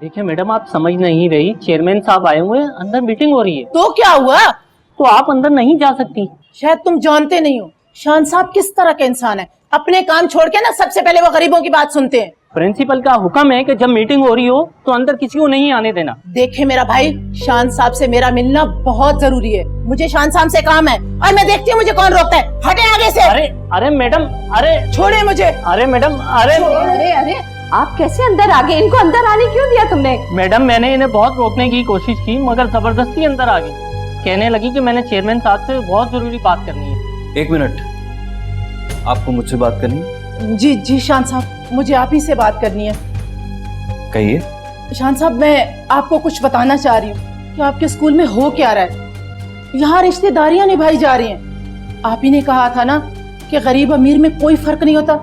देखिए मैडम, आप समझ नहीं रही, चेयरमैन साहब आए हुए हैं, अंदर मीटिंग हो रही है। तो क्या हुआ? तो आप अंदर नहीं जा सकती। शायद तुम जानते नहीं हो शान साहब किस तरह के इंसान है। अपने काम छोड़ के ना सबसे पहले वो गरीबों की बात सुनते हैं। प्रिंसिपल का हुक्म है कि जब मीटिंग हो रही हो तो अंदर किसी को नहीं आने देना। देखे मेरा भाई, शान साहब से मेरा मिलना बहुत जरूरी है। मुझे शान साहब से काम है और मैं देखती हूँ मुझे कौन रोकता है। हटे आगे से। अरे अरे मैडम, अरे छोड़े मुझे। अरे मैडम, अरे अरे अरे, आप कैसे अंदर आ गए? इनको अंदर आने क्यों दिया तुमने? मैडम, मैंने इन्हें बहुत रोकने की कोशिश की मगर जबरदस्ती अंदर आ गई। कहने लगी कि मैंने चेयरमैन साहब से बहुत जरूरी बात करनी है। एक मिनट, आपको मुझसे बात करनी है? जी जी शान साहब, मुझे आप ही से बात करनी है। कहिए। शान साहब, मैं आपको कुछ बताना चाह रही हूँ कि आपके स्कूल में हो क्या रहा है। यहाँ रिश्तेदारियां निभाई जा रही हैं। आप ही ने कहा था ना कि गरीब अमीर में कोई फर्क नहीं होता,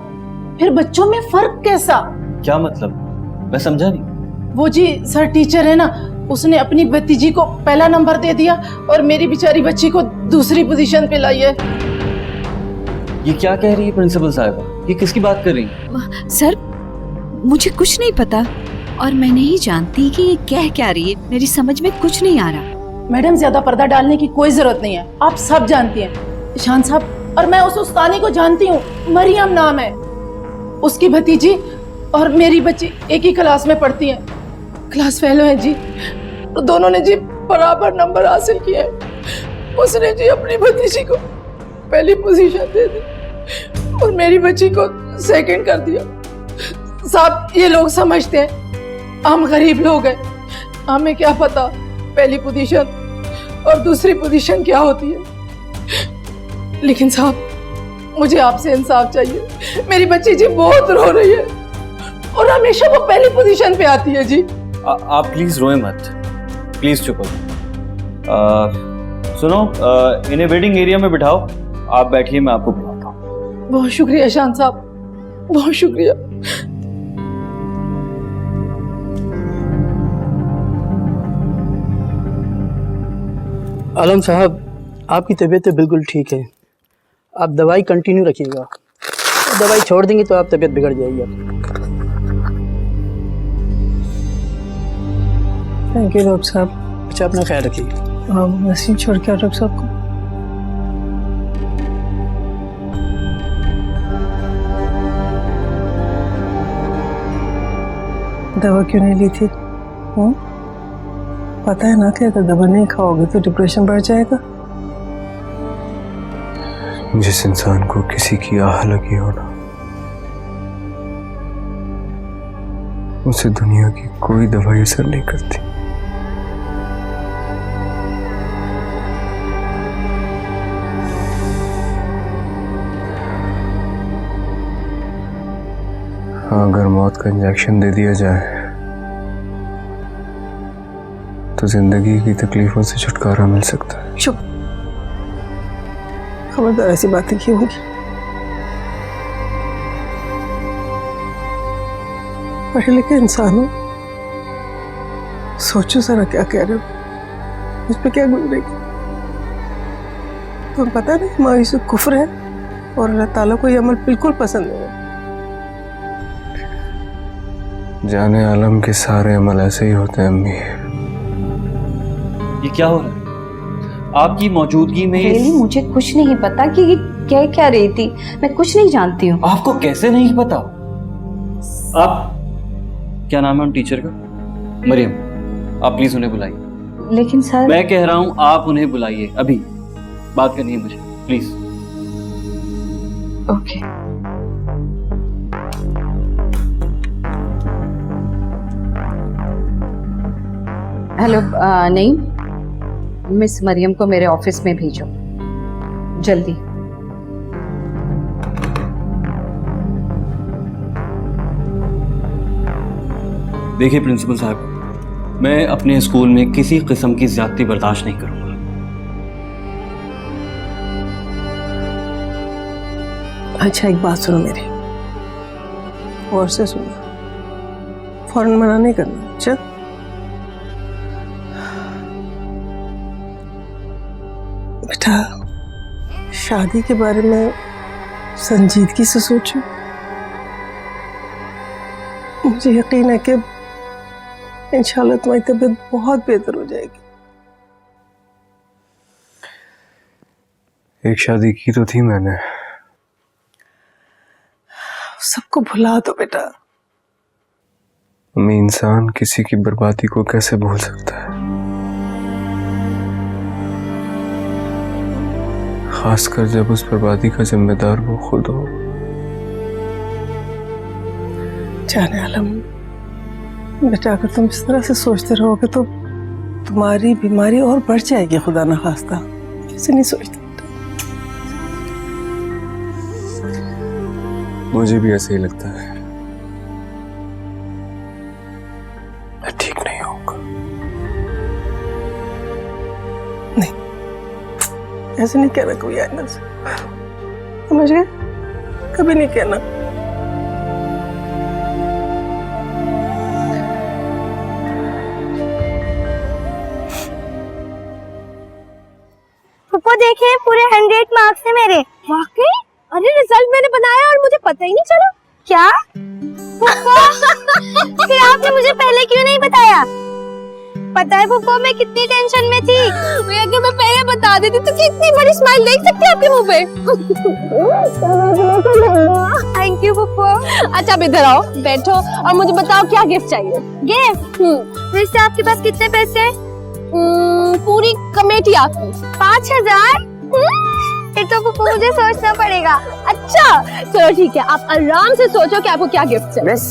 फिर बच्चों में फर्क कैसा? क्या मतलब? मैं समझा नहीं। वो जी सर टीचर है ना, उसने अपनी भतीजी को पहला नंबर दे दिया और मेरी बेचारी बच्ची को दूसरी पोजीशन पे लाई है। ये क्या कह रही है प्रिंसिपल साहब? ये किसकी बात कर रही है? सर, मुझे कुछ नहीं पता और मैं नहीं जानती कि ये कह क्या रही है। मेरी समझ में कुछ नहीं आ रहा। मैडम, ज्यादा पर्दा डालने की कोई जरूरत नहीं है, आप सब जानती हैं शान साहब। और मैं उस उस्तानी को जानती हूँ, मरियम नाम है उसकी भतीजी और मेरी बच्ची एक ही क्लास में पढ़ती हैं। क्लास फेलो है जी, दोनों ने जी बराबर नंबर हासिल किए। उसने जी अपनी भतीजी को पहली पोजीशन दे दी और मेरी बच्ची को सेकंड कर दिया। साहब, ये लोग समझते हैं हम गरीब लोग हैं, हमें क्या पता पहली पोजीशन और दूसरी पोजीशन क्या होती है। लेकिन साहब, मुझे आपसे इंसाफ चाहिए। मेरी बच्ची जी बहुत रो रही है और हमेशा वो पहली पोजीशन पे आती है जी। आप प्लीज रोए मत, प्लीज चुप हो। सुनो, इन्हें वेटिंग एरिया में बिठाओ। आप बैठिए, मैं आपको बुलाता हूँ। बहुत शुक्रिया शान साहब, बहुत शुक्रिया। आलम साहब, आपकी तबीयत तो बिल्कुल ठीक है। आप दवाई कंटिन्यू रखिएगा। दवाई छोड़ देंगे तो आप तबीयत बिगड़ जाएगी आपकी। थैंक यू डॉक्टर साहब। अच्छा, अपना ख्याल रखिए। हाँ, मैसेज छोड़ के डॉक्टर साहब को। दवा क्यों नहीं ली थी? पता है ना कि अगर दवा नहीं खाओगे तो डिप्रेशन बढ़ जाएगा। जिस इंसान को किसी की आह लगी हो ना, उसे दुनिया की कोई दवाई असर नहीं करती। हाँ, अगर मौत का इंजेक्शन दे दिया जाए तो जिंदगी की तकलीफों से छुटकारा मिल सकता है। चुप, खबरदार ऐसी बातें क्यों होंगी? पढ़े लिखे इंसान हो, सोचो जरा क्या कह रहे हो, मुझ पे क्या गुजरेगी। तुम्हें पता नहीं मायूसी कुफ्र है और अल्लाह ताला को ये अमल बिल्कुल पसंद नहीं है। जाने आलम के सारे अमल ऐसे ही होते हैं अम्मी। ये क्या हो रहा है? आपकी मौजूदगी में रियली मुझे कुछ नहीं पता कि ये कह क्या रही थी। मैं कुछ नहीं जानती हूँ। आपको कैसे नहीं पता? आप क्या नाम है उन टीचर का? मरियम, आप प्लीज उन्हें बुलाइए। लेकिन सर, मैं कह रहा हूं आप उन्हें बुलाइए, अभी बात करनी है मुझे, प्लीज। ओके। हेलो, नहीं, मिस मरियम को मेरे ऑफिस में भेजो जल्दी। देखिए प्रिंसिपल साहब, मैं अपने स्कूल में किसी किस्म की ज्यादती बर्दाश्त नहीं करूंगा। अच्छा, एक बात सुनो मेरी, और से सुनो, फौरन मना नहीं करना। अच्छा, बेटा, शादी के बारे में संजीदगी से सोचो। मुझे यकीन है कि इंशाल्लाह तुम्हारी तबीयत बहुत बेहतर हो जाएगी। एक शादी की तो थी मैंने। सबको भुला दो बेटा। मैं इंसान किसी की बर्बादी को कैसे भूल सकता है, खासकर जब उस बर्बादी का जिम्मेदार वो खुद हो। जाने आलम बेटा, अगर तुम इस तरह से सोचते रहोगे तो तुम्हारी बीमारी और बढ़ जाएगी, खुदा ना खास्ता। ऐसे नहीं सोचते बेटा। मुझे भी ऐसे ही लगता है, मैं ठीक नहीं होऊंगा। नहीं, ऐसे नहीं कहना कोई आइंदा से, समझ गए? कभी नहीं कहना। पप्पू देखिए, पूरे 100 मार्क्स है मेरे। वाकई? अरे रिजल्ट मैंने बनाया और मुझे पता ही नहीं चला। क्या? पप्पू फिर आपने मुझे पहले क्यों नहीं बताया? पता है पप्पू, मैं कितनी टेंशन में थी। अगर मैं पहले बता देती तो कितनी बड़ी स्माइल देख सकती आपके मुंह पे। Thank you Pappu. अच्छा अब इधर आओ, बैठो और मुझे बताओ क्या गिफ्ट चाहिए। गिफ्ट? वैसे आपके पास कितने पैसे हैं? पूरी कमेटी आपकी 5000। फिर तो पप्पू मुझे सोचना पड़ेगा। अच्छा चलो ठीक है, आप आराम से सोचो कि आपको क्या गिफ्ट चाहिए। मिस,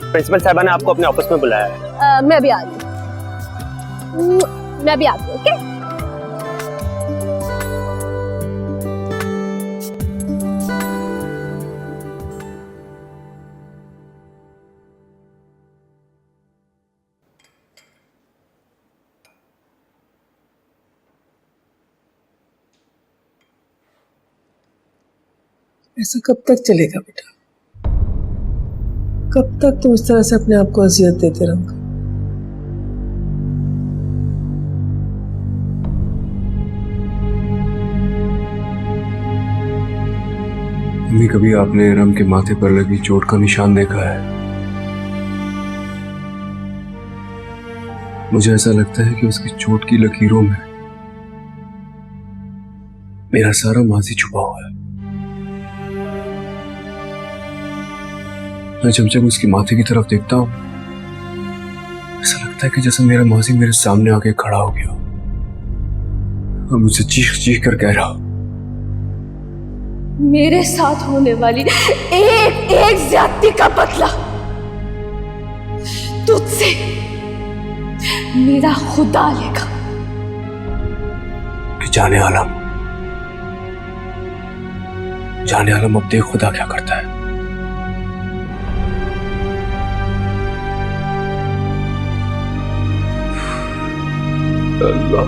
प्रिंसिपल साहबा ने आपको अपने ऑफिस में बुलाया है। मैं भी आ रही हूँ, मैं भी आती हूँ। ओके ऐसा कब तक चलेगा बेटा? कब तक तुम इस तरह से अपने आप को अजियत देते रहोगे? मम्मी, कभी आपने इरम के माथे पर लगी चोट का निशान देखा है? मुझे ऐसा लगता है कि उसकी चोट की लकीरों में मेरा सारा माजी छुपा हुआ है। मैं जब जब उसके माथे की तरफ देखता हूं, ऐसा लगता है कि जैसे मेरा माजी मेरे सामने आके खड़ा हो गया और मुझसे चीख चीख कर कह रहा, मेरे साथ होने वाली एक एक ज्यादती का बदला तुझसे मेरा खुदा लेगा। जाने आलम अब देख खुदा क्या करता है। अल्लाह,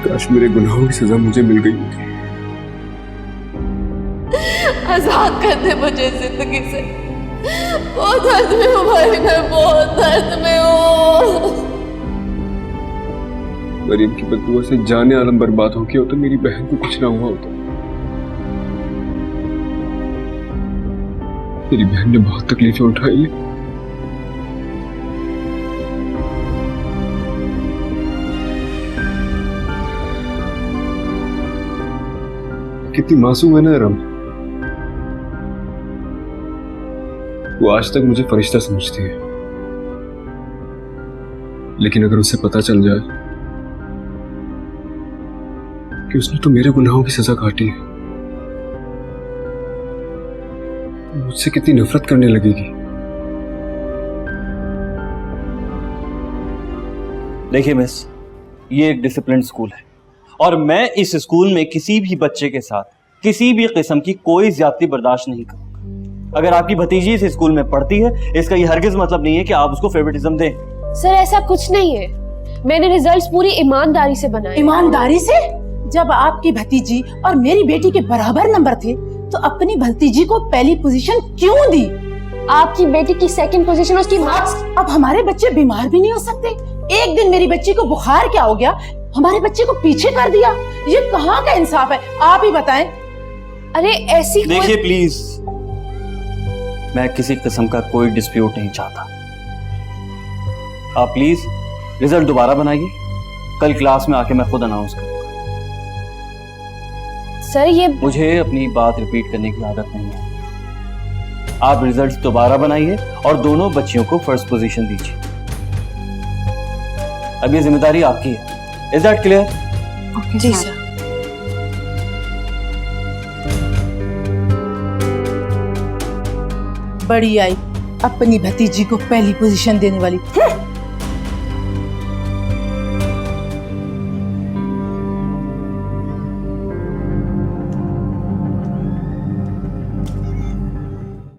काश मेरे गुनाहों की सजा मुझे मिल गई होती। आजाद कर दे मुझे जिंदगी से। बहुत दर्द में हूँ भाई, मैं बहुत दर्द में हूँ। मरियम की बददुआ से जाने आलम बर्बाद हो गया होता, मेरी बहन को कुछ ना हुआ होता। मेरी बहन ने बहुत तकलीफें उठाई है। कितनी मासूम है ना इरम। वो आज तक मुझे फरिश्ता समझती है, लेकिन अगर उसे पता चल जाए कि उसने तो मेरे गुनाहों की सजा काटी है, मुझसे कितनी नफरत करने लगेगी। देखिए मिस, ये एक डिसिप्लिन स्कूल है और मैं इस स्कूल में किसी भी बच्चे के साथ किसी भी किस्म की कोई ज्यादती बर्दाश्त नहीं करूंगा। अगर आपकी भतीजी इस स्कूल में पढ़ती है, इसका ये हरगिज मतलब नहीं है कि आप उसको फेवरेटिज्म दें। सर ऐसा कुछ नहीं है, मैंने रिजल्ट्स पूरी ईमानदारी से बनाए। ईमानदारी से? जब आपकी भतीजी और मेरी बेटी के बराबर नंबर थे तो अपनी भतीजी को पहली पोजीशन क्यों दी? आपकी बेटी की सेकंड पोजीशन, उसकी मार्क्स। अब हमारे बच्चे बीमार भी नहीं हो सकते? एक दिन मेरी बच्ची को बुखार क्या हो गया, हमारे बच्चे को पीछे कर दिया। ये कहाँ का इंसाफ है, आप ही बताएं। अरे ऐसी कोई देखिए प्लीज, मैं किसी किस्म का कोई डिस्प्यूट नहीं चाहता। आप प्लीज रिजल्ट दोबारा बनाइए, कल क्लास में आके मैं खुद अनाउंस करूंगा। सर ये मुझे अपनी बात रिपीट करने की आदत नहीं है। आप रिजल्ट दोबारा बनाइए और दोनों बच्चियों को फर्स्ट पोजीशन दीजिए। अब ये जिम्मेदारी आपकी है। Is that clear? जी सर। बड़ी आई अपनी भतीजी को पहली पोजीशन देने वाली।